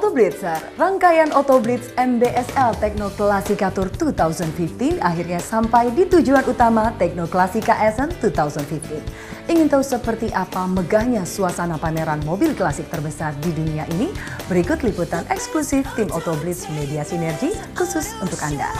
Auto Blitzer, rangkaian Auto Blitz MBSL Techno Classica Tour 2015 akhirnya sampai di tujuan utama Techno Classica Essen 2015. Ingin tahu seperti apa megahnya suasana pameran mobil klasik terbesar di dunia ini? Berikut liputan eksklusif tim Auto Blitz Media Sinergi khusus untuk Anda.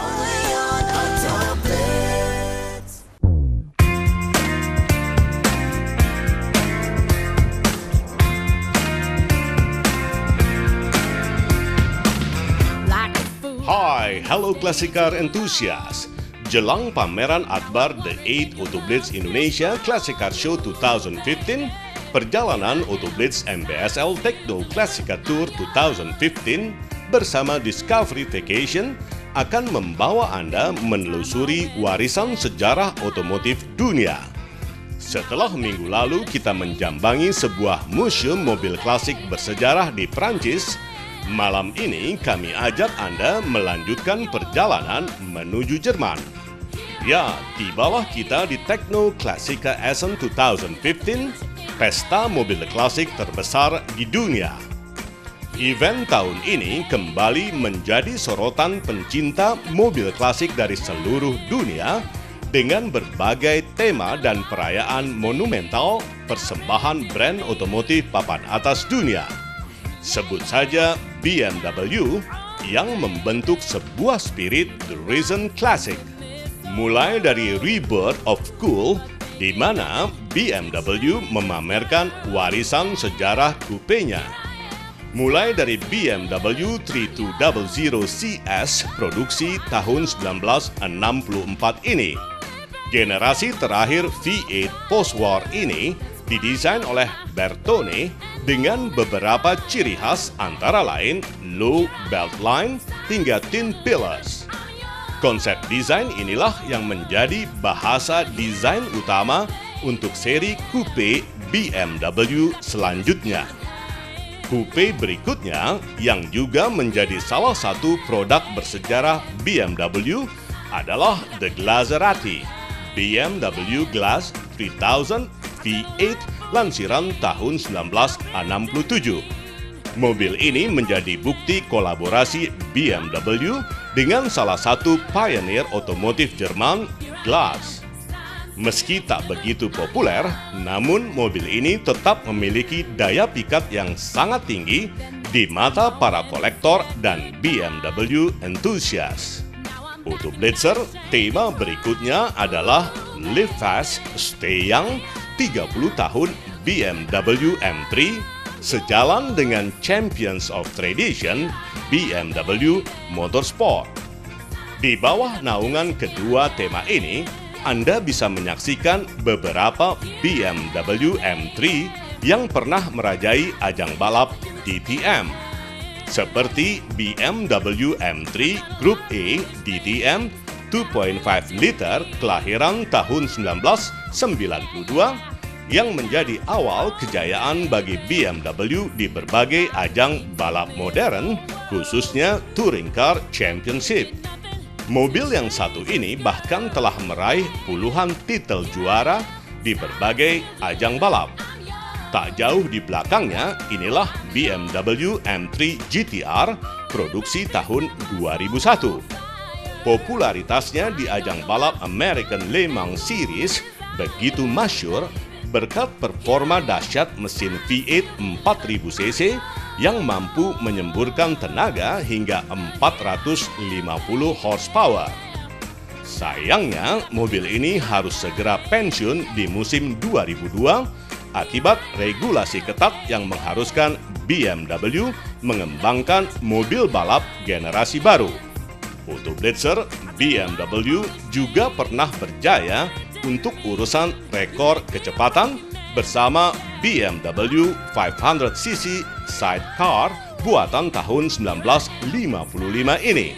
Hai, halo Classic Car Enthusiast. Jelang pameran akbar The 8th Auto Blitz Indonesia Classic Car Show 2015, perjalanan Auto Blitz MBSL Techno Classica Tour 2015 bersama Discovery Vacation akan membawa Anda menelusuri warisan sejarah otomotif dunia. Setelah minggu lalu kita menjambangi sebuah museum mobil klasik bersejarah di Prancis, malam ini kami ajak Anda melanjutkan perjalanan menuju Jerman. Ya, tibalah kita di Techno Classica Essen 2015, pesta mobil klasik terbesar di dunia. Event tahun ini kembali menjadi sorotan pencinta mobil klasik dari seluruh dunia dengan berbagai tema dan perayaan monumental persembahan brand otomotif papan atas dunia. Sebut saja BMW yang membentuk sebuah spirit The Risen Classic. Mulai dari Rebirth of Cool, di mana BMW memamerkan warisan sejarah kupenya. Mulai dari BMW 3200 CS produksi tahun 1964 ini. Generasi terakhir V8 post-war ini didesain oleh Bertone dengan beberapa ciri khas antara lain low belt line hingga thin pillars. Konsep desain inilah yang menjadi bahasa desain utama untuk seri coupe BMW selanjutnya. Coupe berikutnya yang juga menjadi salah satu produk bersejarah BMW adalah The Glazerati, BMW Glass 3000 V8 lansiran tahun 1967. Mobil ini menjadi bukti kolaborasi BMW dengan salah satu pioneer otomotif Jerman, Glas. Meski tak begitu populer, namun mobil ini tetap memiliki daya pikat yang sangat tinggi di mata para kolektor dan BMW enthusiast. Untuk Blitzer, tema berikutnya adalah Live Fast, Stay Young, 30 tahun BMW M3 sejalan dengan Champions of Tradition BMW Motorsport. Di bawah naungan kedua tema ini, Anda bisa menyaksikan beberapa BMW M3 yang pernah merajai ajang balap DTM, seperti BMW M3 Group A DTM 2.5 liter kelahiran tahun 1992 yang menjadi awal kejayaan bagi BMW di berbagai ajang balap modern, khususnya Touring Car Championship. Mobil yang satu ini bahkan telah meraih puluhan titel juara di berbagai ajang balap. Tak jauh di belakangnya, inilah BMW M3 GTR produksi tahun 2001. Popularitasnya di ajang balap American Le Mans Series begitu masyhur berkat performa dahsyat mesin V8 4000cc yang mampu menyemburkan tenaga hingga 450 horsepower. Sayangnya, mobil ini harus segera pensiun di musim 2002 akibat regulasi ketat yang mengharuskan BMW mengembangkan mobil balap generasi baru. Untuk Blitzer, BMW juga pernah berjaya untuk urusan rekor kecepatan bersama BMW 500cc sidecar buatan tahun 1955 ini.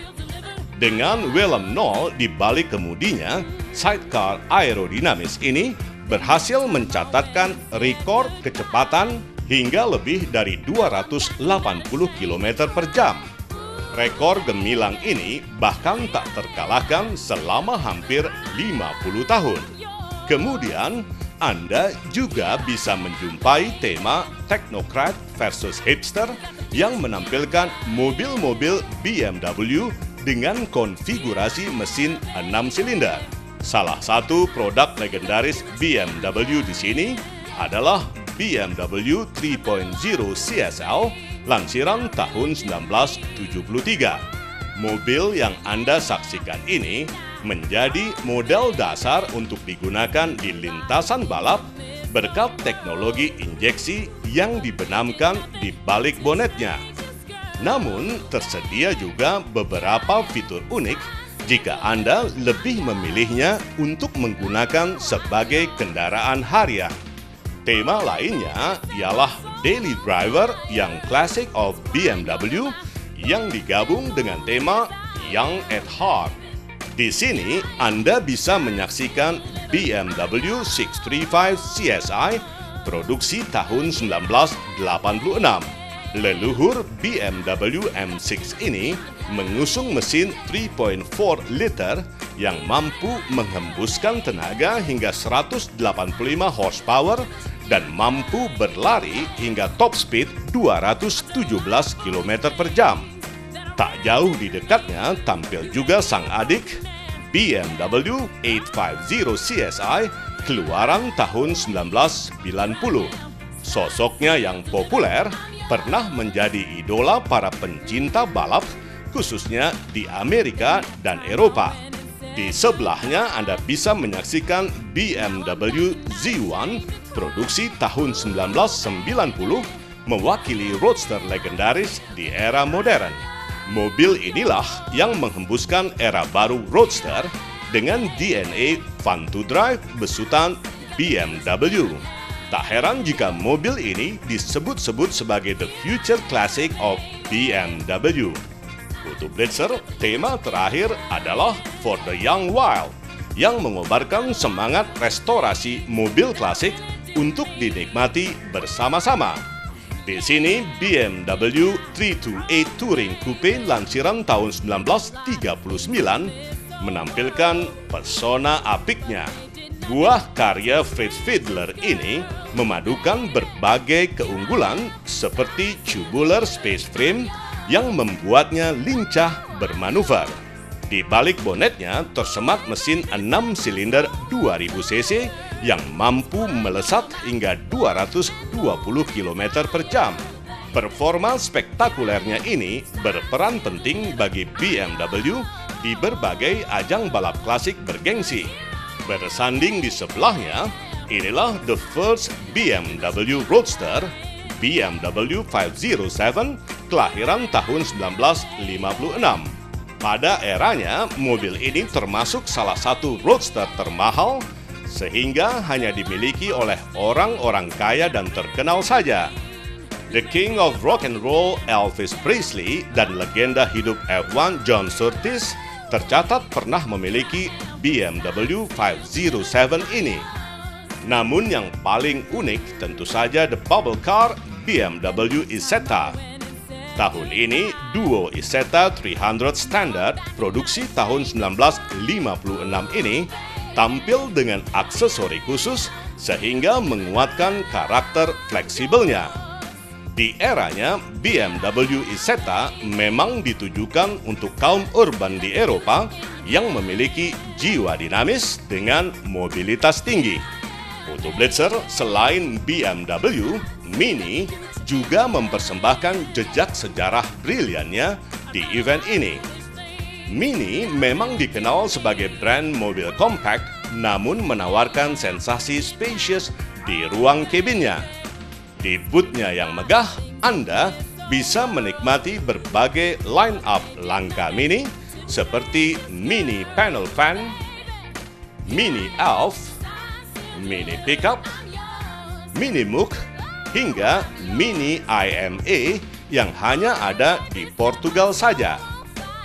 Dengan Willem Nol di balik kemudinya, sidecar aerodinamis ini berhasil mencatatkan rekor kecepatan hingga lebih dari 280 km per jam. Rekor gemilang ini bahkan tak terkalahkan selama hampir 50 tahun. Kemudian, Anda juga bisa menjumpai tema Technocrat versus Hipster yang menampilkan mobil-mobil BMW dengan konfigurasi mesin 6 silinder. Salah satu produk legendaris BMW di sini adalah BMW 3.0 CSL lansiran tahun 1973. Mobil yang Anda saksikan ini menjadi model dasar untuk digunakan di lintasan balap berkat teknologi injeksi yang dibenamkan di balik bonetnya. Namun, tersedia juga beberapa fitur unik jika Anda lebih memilihnya untuk menggunakan sebagai kendaraan harian. Tema lainnya ialah Daily Driver yang klasik of BMW yang digabung dengan tema Young at Heart. Di sini Anda bisa menyaksikan BMW 635 CSI produksi tahun 1986. Leluhur BMW M6 ini mengusung mesin 3.4 liter yang mampu menghembuskan tenaga hingga 185 horsepower dan mampu berlari hingga top speed 217 km per jam. Tak jauh di dekatnya tampil juga sang adik BMW 850 CSI keluaran tahun 1990. Sosoknya yang populer pernah menjadi idola para pencinta balap khususnya di Amerika dan Eropa. Di sebelahnya Anda bisa menyaksikan BMW Z1 produksi tahun 1990 mewakili roadster legendaris di era modern. Mobil inilah yang menghembuskan era baru roadster dengan DNA fun to drive besutan BMW. Tak heran jika mobil ini disebut-sebut sebagai the future classic of BMW. Untuk Blitzer, tema terakhir adalah For the Young Wild yang mengobarkan semangat restorasi mobil klasik untuk dinikmati bersama-sama. Di sini BMW 328 Touring Coupe lansiran tahun 1939 menampilkan persona apiknya. Buah karya Fritz Fiedler ini memadukan berbagai keunggulan seperti tubular space frame yang membuatnya lincah bermanuver. Di balik bonetnya tersemat mesin 6 silinder 2000 cc yang mampu melesat hingga 220 km per jam. Performa spektakulernya ini berperan penting bagi BMW di berbagai ajang balap klasik bergengsi. Bersanding di sebelahnya, inilah the first BMW Roadster BMW 507 kelahiran tahun 1956. Pada eranya, mobil ini termasuk salah satu roadster termahal sehingga hanya dimiliki oleh orang-orang kaya dan terkenal saja. The King of Rock and Roll Elvis Presley dan legenda hidup F1 John Surtees tercatat pernah memiliki BMW 507 ini. Namun yang paling unik tentu saja the bubble car BMW Isetta. Tahun ini, duo Isetta 300 Standard produksi tahun 1956 ini tampil dengan aksesori khusus sehingga menguatkan karakter fleksibelnya. Di eranya, BMW Isetta memang ditujukan untuk kaum urban di Eropa yang memiliki jiwa dinamis dengan mobilitas tinggi. Untuk Blitzer, selain BMW, Mini juga mempersembahkan jejak sejarah briliannya di event ini. Mini memang dikenal sebagai brand mobil compact, namun menawarkan sensasi spacious di ruang kabinnya. Di bootnya yang megah, Anda bisa menikmati berbagai line-up langka Mini seperti Mini Panel Van, Mini Elf, Mini Pickup, Mini Mook, hingga Mini IMA yang hanya ada di Portugal saja.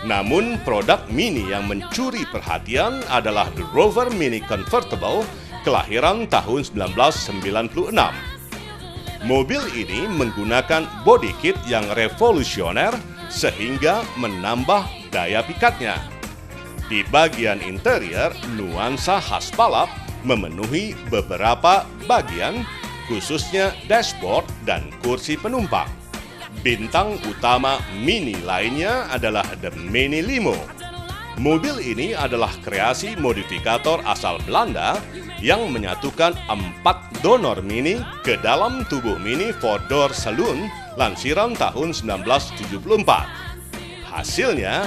Namun produk Mini yang mencuri perhatian adalah The Rover Mini Convertible kelahiran tahun 1996. Mobil ini menggunakan body kit yang revolusioner sehingga menambah daya pikatnya. Di bagian interior, nuansa khas balap memenuhi beberapa bagian, khususnya dashboard dan kursi penumpang. Bintang utama Mini lainnya adalah The Mini Limo. Mobil ini adalah kreasi modifikator asal Belanda yang menyatukan 4 donor Mini ke dalam tubuh Mini 4-door saloon lansiran tahun 1974. Hasilnya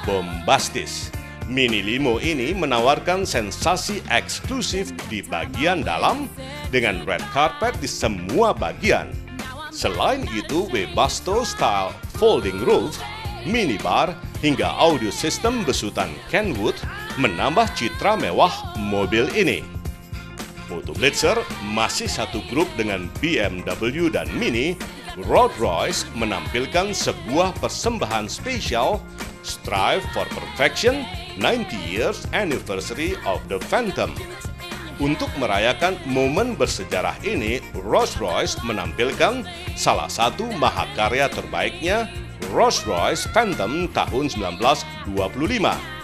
bombastis. Mini Limo ini menawarkan sensasi eksklusif di bagian dalam dengan red carpet di semua bagian. Selain itu, Webasto style folding roof, minibar, hingga audio system besutan Kenwood menambah citra mewah mobil ini. Autoblitzer masih satu grup dengan BMW dan Mini. Rolls-Royce menampilkan sebuah persembahan spesial Strive for Perfection 90 Years Anniversary of the Phantom. Untuk merayakan momen bersejarah ini, Rolls-Royce menampilkan salah satu mahakarya terbaiknya, Rolls-Royce Phantom tahun 1925.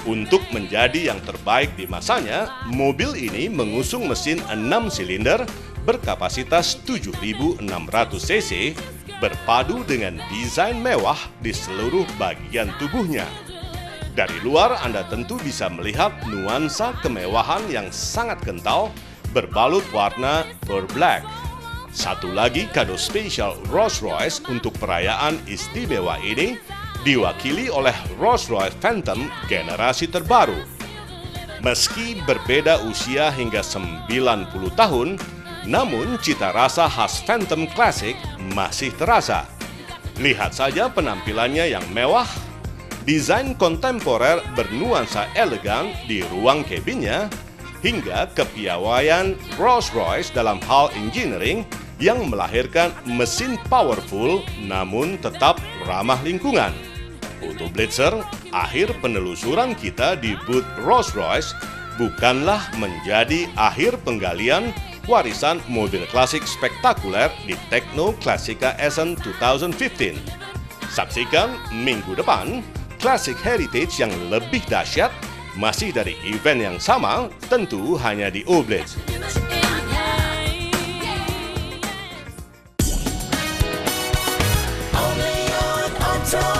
Untuk menjadi yang terbaik di masanya, mobil ini mengusung mesin 6 silinder berkapasitas 7.600 cc berpadu dengan desain mewah di seluruh bagian tubuhnya. Dari luar, Anda tentu bisa melihat nuansa kemewahan yang sangat kental berbalut warna fur black. Satu lagi kado spesial Rolls-Royce untuk perayaan istimewa ini diwakili oleh Rolls-Royce Phantom generasi terbaru. Meski berbeda usia hingga 90 tahun, namun cita rasa khas Phantom Classic masih terasa. Lihat saja penampilannya yang mewah, desain kontemporer bernuansa elegan di ruang kabinnya, hingga kepiawaian Rolls-Royce dalam hal engineering yang melahirkan mesin powerful namun tetap ramah lingkungan. Autoblitzer, akhir penelusuran kita di booth Rolls-Royce bukanlah menjadi akhir penggalian warisan mobil klasik spektakuler di Techno Classica Essen 2015. Saksikan minggu depan Classic Heritage yang lebih dahsyat, masih dari event yang sama, tentu hanya di Oblitz. Only on